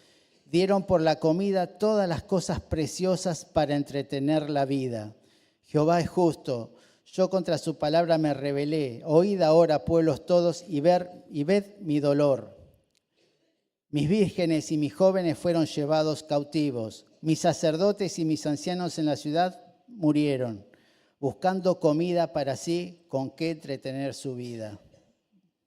A: Dieron por la comida todas las cosas preciosas para entretener la vida. Jehová es justo. Yo contra su palabra me rebelé. Oíd ahora, pueblos todos, y ved mi dolor. Mis vírgenes y mis jóvenes fueron llevados cautivos. Mis sacerdotes y mis ancianos en la ciudad murieron, buscando comida para sí con qué entretener su vida.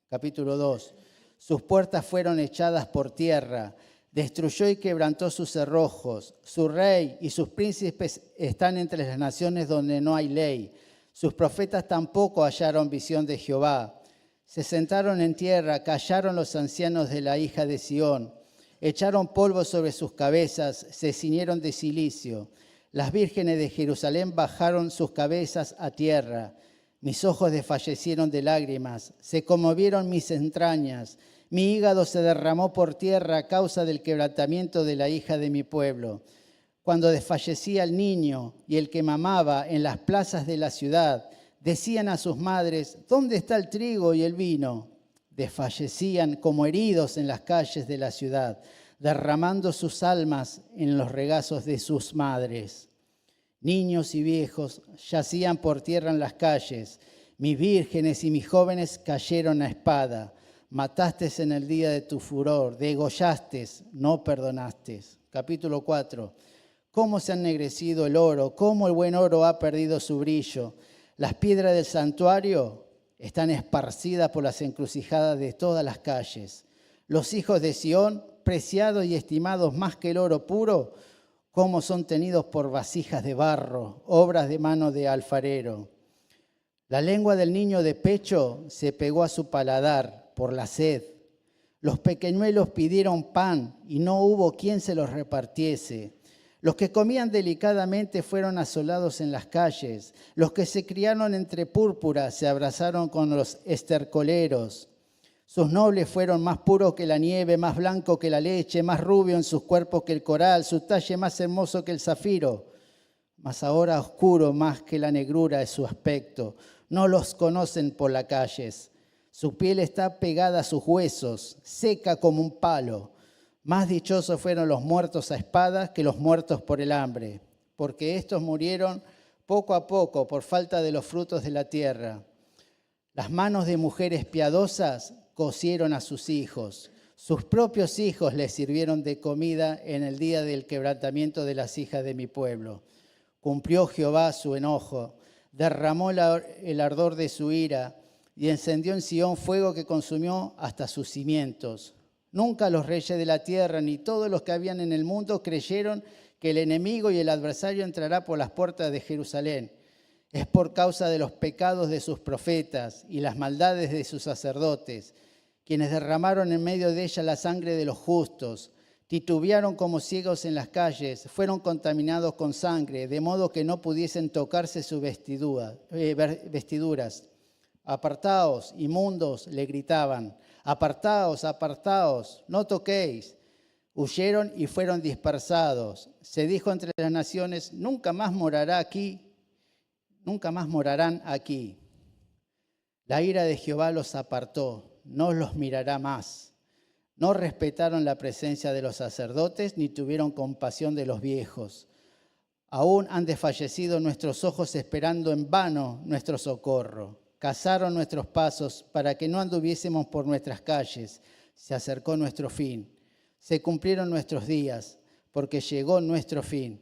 A: Capítulo 2. Sus puertas fueron echadas por tierra. Destruyó y quebrantó sus cerrojos. Su rey y sus príncipes están entre las naciones donde no hay ley. Sus profetas tampoco hallaron visión de Jehová. Se sentaron en tierra, callaron los ancianos de la hija de Sión. Echaron polvo sobre sus cabezas, se ciñeron de cilicio. Las vírgenes de Jerusalén bajaron sus cabezas a tierra. Mis ojos desfallecieron de lágrimas, se conmovieron mis entrañas. Mi hígado se derramó por tierra a causa del quebrantamiento de la hija de mi pueblo. Cuando desfallecía el niño y el que mamaba en las plazas de la ciudad, decían a sus madres, ¿dónde está el trigo y el vino? Desfallecían como heridos en las calles de la ciudad, derramando sus almas en los regazos de sus madres. Niños y viejos yacían por tierra en las calles. Mis vírgenes y mis jóvenes cayeron a espada. Mataste en el día de tu furor, degollaste, no perdonaste. Capítulo 4. Cómo se ha ennegrecido el oro, cómo el buen oro ha perdido su brillo. Las piedras del santuario están esparcidas por las encrucijadas de todas las calles. Los hijos de Sión, preciados y estimados más que el oro puro, cómo son tenidos por vasijas de barro, obras de mano de alfarero. La lengua del niño de pecho se pegó a su paladar por la sed. Los pequeñuelos pidieron pan y no hubo quien se los repartiese. Los que comían delicadamente fueron asolados en las calles. Los que se criaron entre púrpuras se abrazaron con los estercoleros. Sus nobles fueron más puros que la nieve, más blanco que la leche, más rubio en sus cuerpos que el coral, su talle más hermoso que el zafiro. Mas ahora oscuro más que la negrura es su aspecto. No los conocen por las calles. Su piel está pegada a sus huesos, seca como un palo. Más dichosos fueron los muertos a espada que los muertos por el hambre, porque estos murieron poco a poco por falta de los frutos de la tierra. Las manos de mujeres piadosas cocieron a sus hijos. Sus propios hijos les sirvieron de comida en el día del quebrantamiento de las hijas de mi pueblo. Cumplió Jehová su enojo, derramó el ardor de su ira y encendió en Sión fuego que consumió hasta sus cimientos. Nunca los reyes de la tierra ni todos los que habían en el mundo creyeron que el enemigo y el adversario entrará por las puertas de Jerusalén. Es por causa de los pecados de sus profetas y las maldades de sus sacerdotes, quienes derramaron en medio de ella la sangre de los justos, titubearon como ciegos en las calles, fueron contaminados con sangre, de modo que no pudiesen tocarse sus vestiduras. Apartaos, inmundos, le gritaban. Apartaos, apartaos, no toquéis. Huyeron y fueron dispersados. Se dijo entre las naciones, nunca más morarán aquí. La ira de Jehová los apartó, no los mirará más. No respetaron la presencia de los sacerdotes, ni tuvieron compasión de los viejos. Aún han desfallecido nuestros ojos esperando en vano nuestro socorro. Cazaron nuestros pasos para que no anduviésemos por nuestras calles. Se acercó nuestro fin. Se cumplieron nuestros días, porque llegó nuestro fin.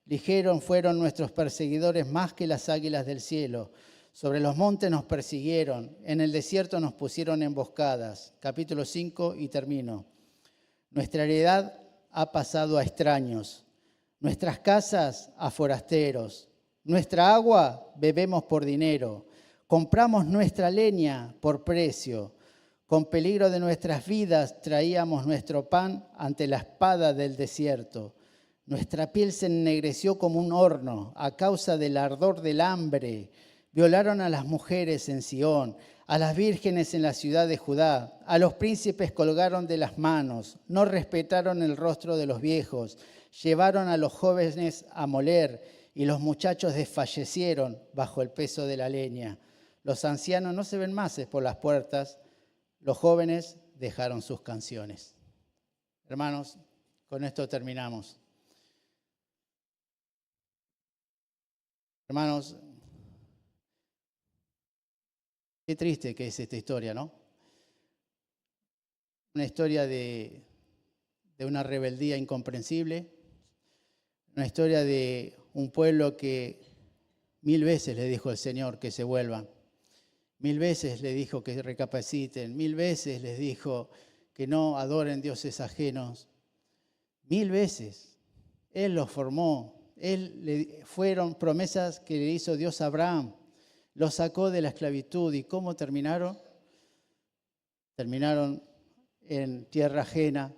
A: Ligeros fueron nuestros perseguidores más que las águilas del cielo. Sobre los montes nos persiguieron, en el desierto nos pusieron emboscadas. Capítulo 5 y termino. Nuestra heredad ha pasado a extraños, nuestras casas a forasteros. Nuestra agua bebemos por dinero. Compramos nuestra leña por precio. Con peligro de nuestras vidas traíamos nuestro pan ante la espada del desierto. Nuestra piel se ennegreció como un horno a causa del ardor del hambre. Violaron a las mujeres en Sión, a las vírgenes en la ciudad de Judá. A los príncipes colgaron de las manos. No respetaron el rostro de los viejos. Llevaron a los jóvenes a moler y los muchachos desfallecieron bajo el peso de la leña. Los ancianos no se ven más por las puertas, los jóvenes dejaron sus canciones. Hermanos, con esto terminamos. Hermanos, qué triste que es esta historia, ¿no? Una historia de una rebeldía incomprensible, una historia de un pueblo que 1000 veces le dijo el Señor que se vuelvan, 1000 veces le dijo que recapaciten, 1000 veces les dijo que no adoren dioses ajenos, 1000 veces. Él los formó, fueron promesas que le hizo Dios a Abraham, los sacó de la esclavitud. ¿Y cómo terminaron? Terminaron en tierra ajena,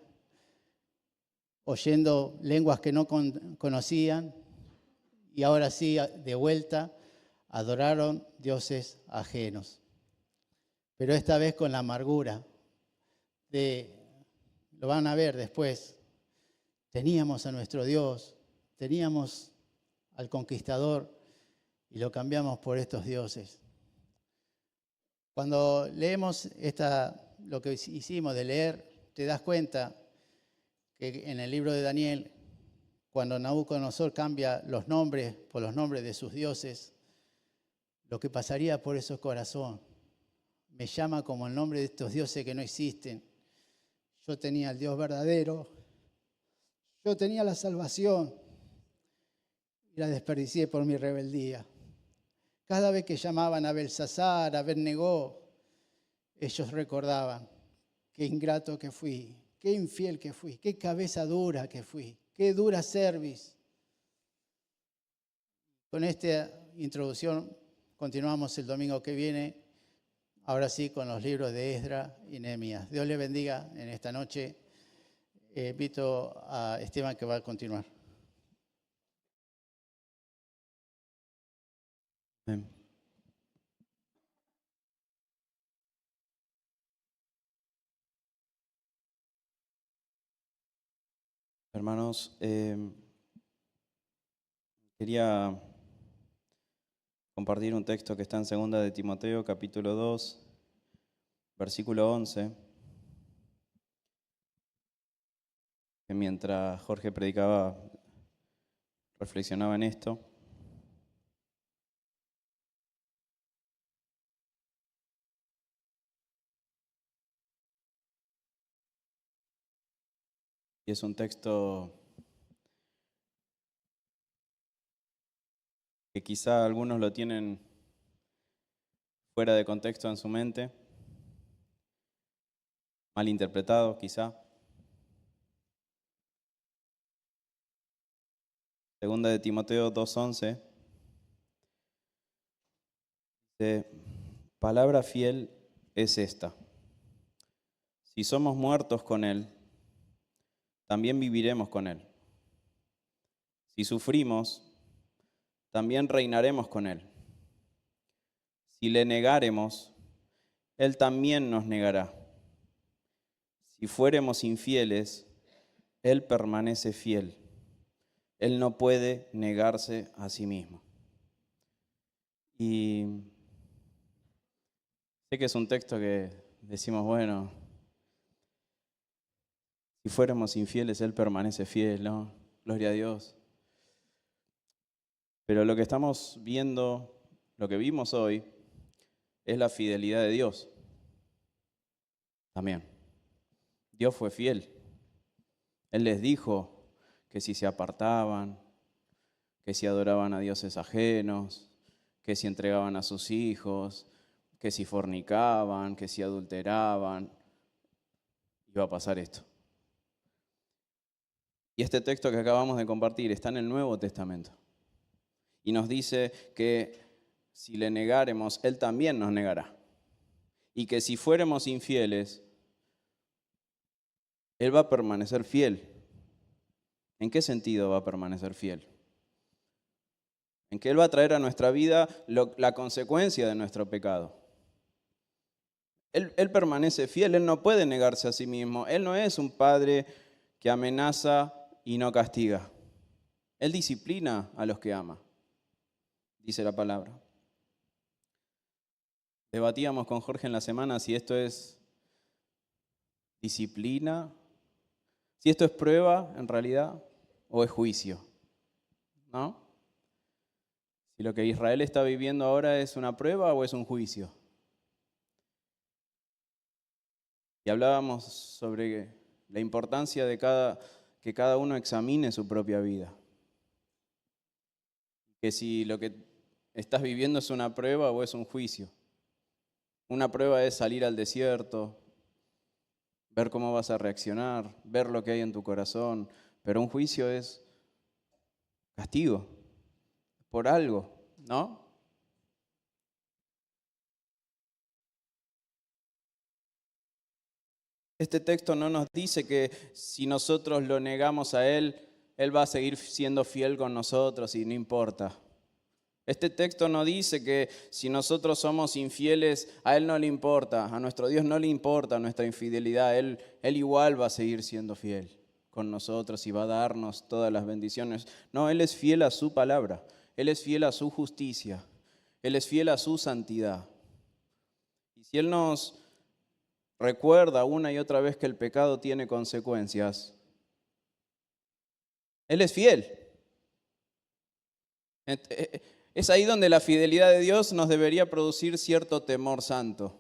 A: oyendo lenguas que no conocían, y ahora sí, de vuelta, adoraron dioses ajenos. Pero esta vez con la amargura lo van a ver después, teníamos a nuestro Dios, teníamos al conquistador y lo cambiamos por estos dioses. Cuando leemos lo que hicimos de leer, te das cuenta que en el libro de Daniel, cuando Nabucodonosor cambia los nombres por los nombres de sus dioses, lo que pasaría por esos corazones. Me llama como el nombre de estos dioses que no existen. Yo tenía el Dios verdadero, yo tenía la salvación y la desperdicié por mi rebeldía. Cada vez que llamaban a Belsasar, a Abed-Negó, ellos recordaban qué ingrato que fui, qué infiel que fui, qué cabeza dura que fui, qué dura cerviz. Con esta introducción continuamos el domingo que viene, ahora sí con los libros de Esdras y Nehemías. Dios les bendiga en esta noche. Invito a Esteban que va a continuar.
B: Bien. Hermanos, quería compartir un texto que está en 2 de Timoteo, capítulo 2, versículo 11, que mientras Jorge predicaba, reflexionaba en esto. Y es un texto que quizá algunos lo tienen fuera de contexto en su mente, mal interpretado quizá. 2 de Timoteo 2:11 dice: palabra fiel es esta: si somos muertos con Él, también viviremos con Él. Si sufrimos, también reinaremos con Él. Si le negáremos, Él también nos negará. Si fuéremos infieles, Él permanece fiel. Él no puede negarse a sí mismo. Y sé que es un texto que decimos, bueno, si fuéramos infieles, Él permanece fiel, ¿no? Gloria a Dios. Pero lo que estamos viendo, lo que vimos hoy, es la fidelidad de Dios. También. Dios fue fiel. Él les dijo que si se apartaban, que si adoraban a dioses ajenos, que si entregaban a sus hijos, que si fornicaban, que si adulteraban, iba a pasar esto. Y este texto que acabamos de compartir está en el Nuevo Testamento. Y nos dice que si le negáremos, Él también nos negará. Y que si fuéramos infieles, Él va a permanecer fiel. ¿En qué sentido va a permanecer fiel? En que Él va a traer a nuestra vida la consecuencia de nuestro pecado. Él permanece fiel, Él no puede negarse a sí mismo. Él no es un padre que amenaza y no castiga. Él disciplina a los que ama, dice la palabra. Debatíamos con Jorge en la semana si esto es disciplina, si esto es prueba en realidad o es juicio, ¿no? Si lo que Israel está viviendo ahora es una prueba o es un juicio. Y hablábamos sobre la importancia de que cada uno examine su propia vida. Que si lo que estás viviendo es una prueba o es un juicio. Una prueba es salir al desierto, ver cómo vas a reaccionar, ver lo que hay en tu corazón, pero un juicio es castigo por algo, ¿no? Este texto no nos dice que si nosotros lo negamos a Él, Él va a seguir siendo fiel con nosotros y no importa. Este texto no dice que si nosotros somos infieles, a Él no le importa, a nuestro Dios no le importa nuestra infidelidad, Él igual va a seguir siendo fiel con nosotros y va a darnos todas las bendiciones. No, Él es fiel a su palabra, Él es fiel a su justicia, Él es fiel a su santidad. Y si Él nos recuerda una y otra vez que el pecado tiene consecuencias, Él es fiel. Es ahí donde la fidelidad de Dios nos debería producir cierto temor santo.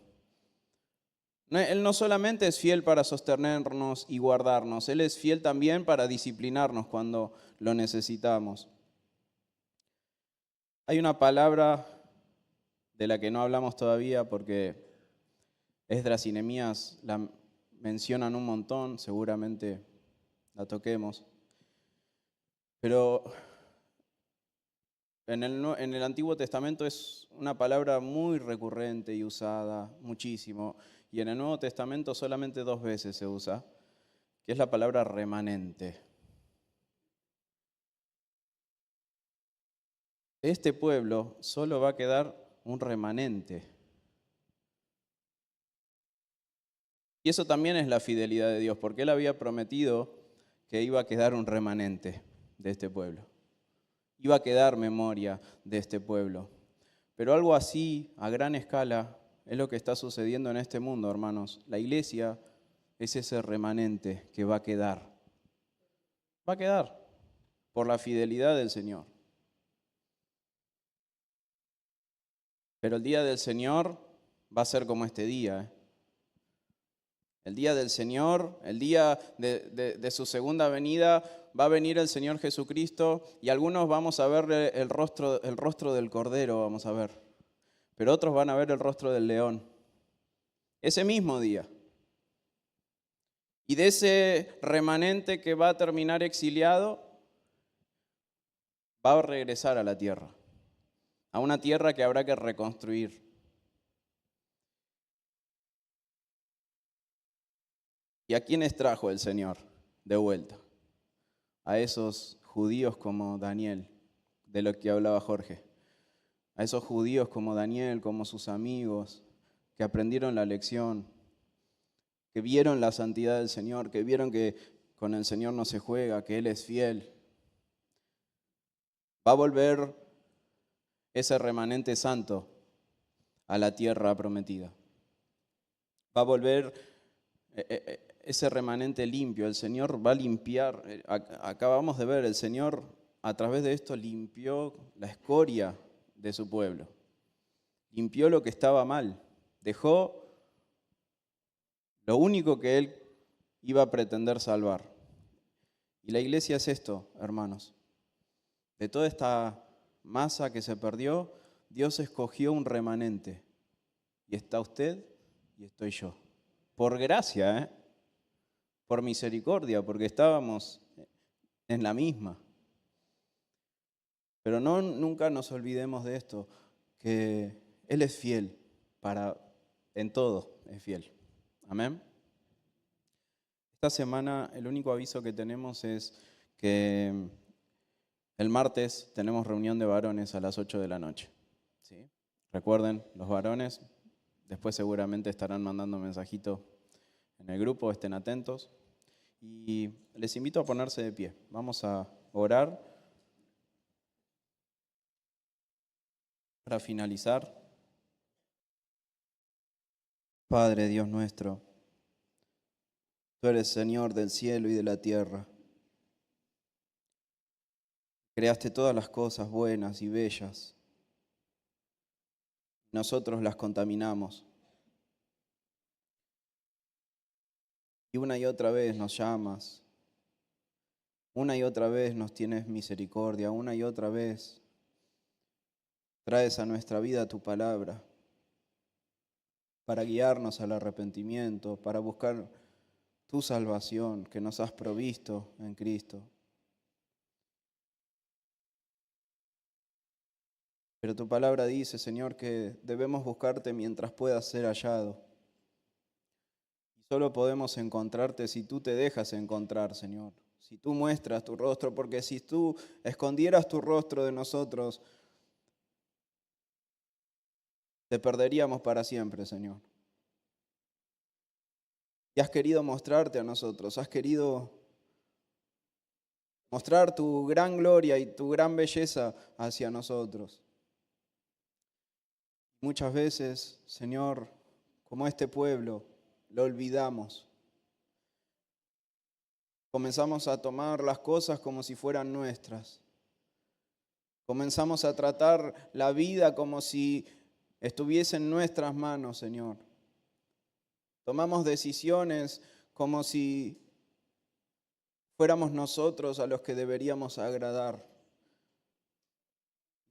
B: Él no solamente es fiel para sostenernos y guardarnos, Él es fiel también para disciplinarnos cuando lo necesitamos. Hay una palabra de la que no hablamos todavía porque Esdras y Nehemías la mencionan un montón, seguramente la toquemos. Pero en el Antiguo Testamento es una palabra muy recurrente y usada muchísimo. Y en el Nuevo Testamento solamente 2 veces se usa, que es la palabra remanente. De este pueblo solo va a quedar un remanente. Y eso también es la fidelidad de Dios, porque Él había prometido que iba a quedar un remanente de este pueblo. Iba a quedar memoria de este pueblo. Pero algo así, a gran escala, es lo que está sucediendo en este mundo, hermanos. La iglesia es ese remanente que va a quedar. Va a quedar por la fidelidad del Señor. Pero el día del Señor va a ser como este día. El día del Señor, el día de su segunda venida, va a venir el Señor Jesucristo y algunos vamos a ver el rostro del Cordero, vamos a ver. Pero otros van a ver el rostro del león. Ese mismo día. Y de ese remanente que va a terminar exiliado, va a regresar a la tierra. A una tierra que habrá que reconstruir. ¿Y a quiénes trajo el Señor de vuelta? A esos judíos como Daniel, de lo que hablaba Jorge. A esos judíos como Daniel, como sus amigos, que aprendieron la lección, que vieron la santidad del Señor, que vieron que con el Señor no se juega, que Él es fiel. Va a volver ese remanente santo a la tierra prometida. Va a volver ese remanente limpio. El Señor va a limpiar. Acabamos de ver, el Señor a través de esto limpió la escoria de su pueblo. Limpió lo que estaba mal. Dejó lo único que Él iba a pretender salvar. Y la iglesia es esto, hermanos. De toda esta masa que se perdió, Dios escogió un remanente. Y está usted y estoy yo. Por gracia, por misericordia, porque estábamos en la misma. Pero nunca nos olvidemos de esto, que Él es fiel en todo es fiel. Amén. Esta semana el único aviso que tenemos es que el martes tenemos reunión de varones a las 8 de la noche. ¿Sí? Recuerden, los varones después seguramente estarán mandando mensajito en el grupo, estén atentos. Y les invito a ponerse de pie. Vamos a orar para finalizar. Padre Dios nuestro, Tú eres Señor del cielo y de la tierra. Creaste todas las cosas buenas y bellas. Nosotros las contaminamos. Y una y otra vez nos llamas. Una y otra vez nos tienes misericordia. Una y otra vez traes a nuestra vida tu palabra para guiarnos al arrepentimiento, para buscar tu salvación que nos has provisto en Cristo. Pero tu palabra dice, Señor, que debemos buscarte mientras puedas ser hallado. Y solo podemos encontrarte si tú te dejas encontrar, Señor. Si tú muestras tu rostro, porque si tú escondieras tu rostro de nosotros, te perderíamos para siempre, Señor. Y has querido mostrarte a nosotros, has querido mostrar tu gran gloria y tu gran belleza hacia nosotros. Muchas veces, Señor, como este pueblo, lo olvidamos. Comenzamos a tomar las cosas como si fueran nuestras. Comenzamos a tratar la vida como si estuviese en nuestras manos, Señor. Tomamos decisiones como si fuéramos nosotros a los que deberíamos agradar.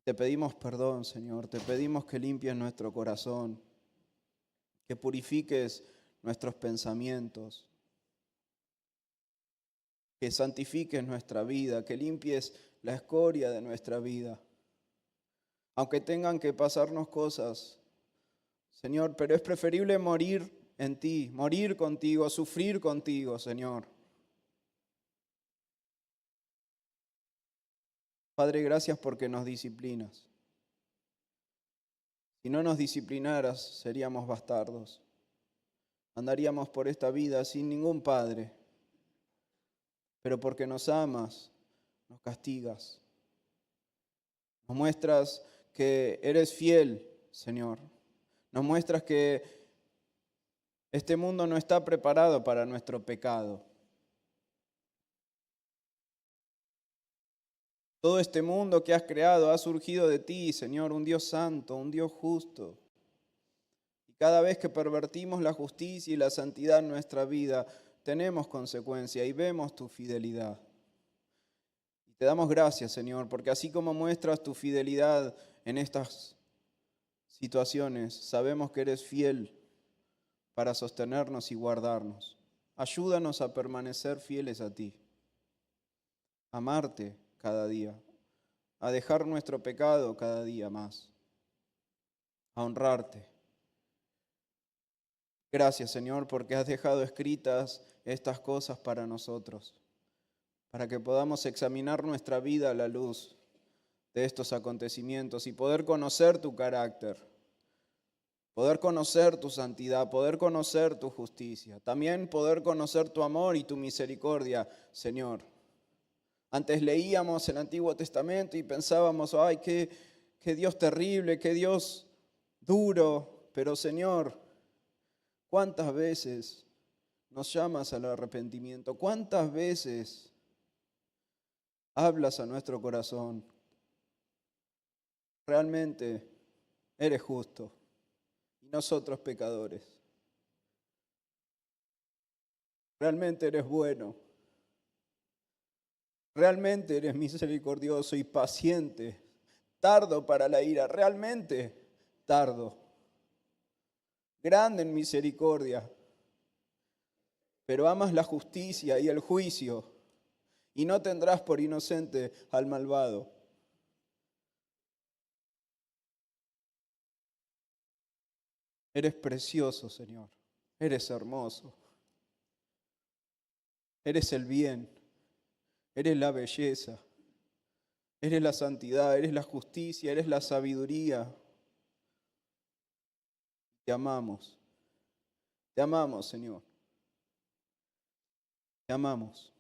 B: Te pedimos perdón, Señor. Te pedimos que limpies nuestro corazón, que purifiques nuestros pensamientos, que santifiques nuestra vida, que limpies la escoria de nuestra vida. Aunque tengan que pasarnos cosas, Señor, pero es preferible morir en ti, morir contigo, sufrir contigo, Señor. Padre, gracias porque nos disciplinas. Si no nos disciplinaras, seríamos bastardos. Andaríamos por esta vida sin ningún padre. Pero porque nos amas, nos castigas. Nos muestras que eres fiel, Señor. Nos muestras que este mundo no está preparado para nuestro pecado. Todo este mundo que has creado ha surgido de ti, Señor, un Dios santo, un Dios justo. Y cada vez que pervertimos la justicia y la santidad en nuestra vida, tenemos consecuencia y vemos tu fidelidad. Y te damos gracias, Señor, porque así como muestras tu fidelidad en estas situaciones, sabemos que eres fiel para sostenernos y guardarnos. Ayúdanos a permanecer fieles a ti, a amarte cada día, a dejar nuestro pecado cada día más, a honrarte. Gracias, Señor, porque has dejado escritas estas cosas para nosotros, para que podamos examinar nuestra vida a la luz de estos acontecimientos y poder conocer tu carácter, poder conocer tu santidad, poder conocer tu justicia, también poder conocer tu amor y tu misericordia, Señor. Antes leíamos el Antiguo Testamento y pensábamos, ay, qué Dios terrible, qué Dios duro, pero Señor, ¿cuántas veces nos llamas al arrepentimiento? ¿Cuántas veces hablas a nuestro corazón? Realmente eres justo y nosotros pecadores. Realmente eres bueno. Realmente eres misericordioso y paciente, tardo para la ira, realmente tardo, grande en misericordia, pero amas la justicia y el juicio y no tendrás por inocente al malvado. Eres precioso, Señor, eres hermoso, eres el bien, eres la belleza. Eres la santidad, eres la justicia, eres la sabiduría. Te amamos, Señor. Te amamos.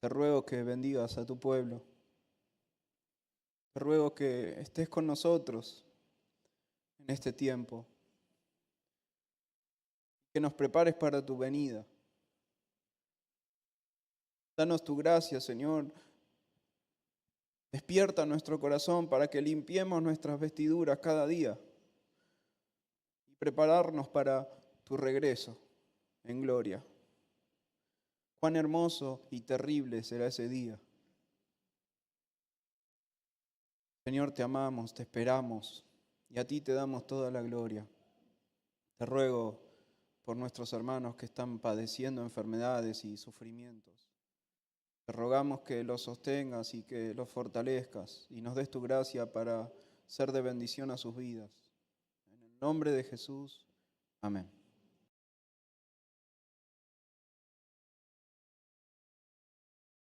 B: Te ruego que bendigas a tu pueblo. Te ruego que estés con nosotros en este tiempo. Que nos prepares para tu venida.
C: Danos tu gracia, Señor. Despierta nuestro corazón para que limpiemos nuestras vestiduras cada día y prepararnos para tu regreso en gloria. Cuán hermoso y terrible será ese día. Señor, te amamos, te esperamos y a ti te damos toda la gloria. Te ruego por nuestros hermanos que están padeciendo enfermedades y sufrimientos. Te rogamos que los sostengas y que los fortalezcas y nos des tu gracia para ser de bendición a sus vidas. En el nombre de Jesús, amén.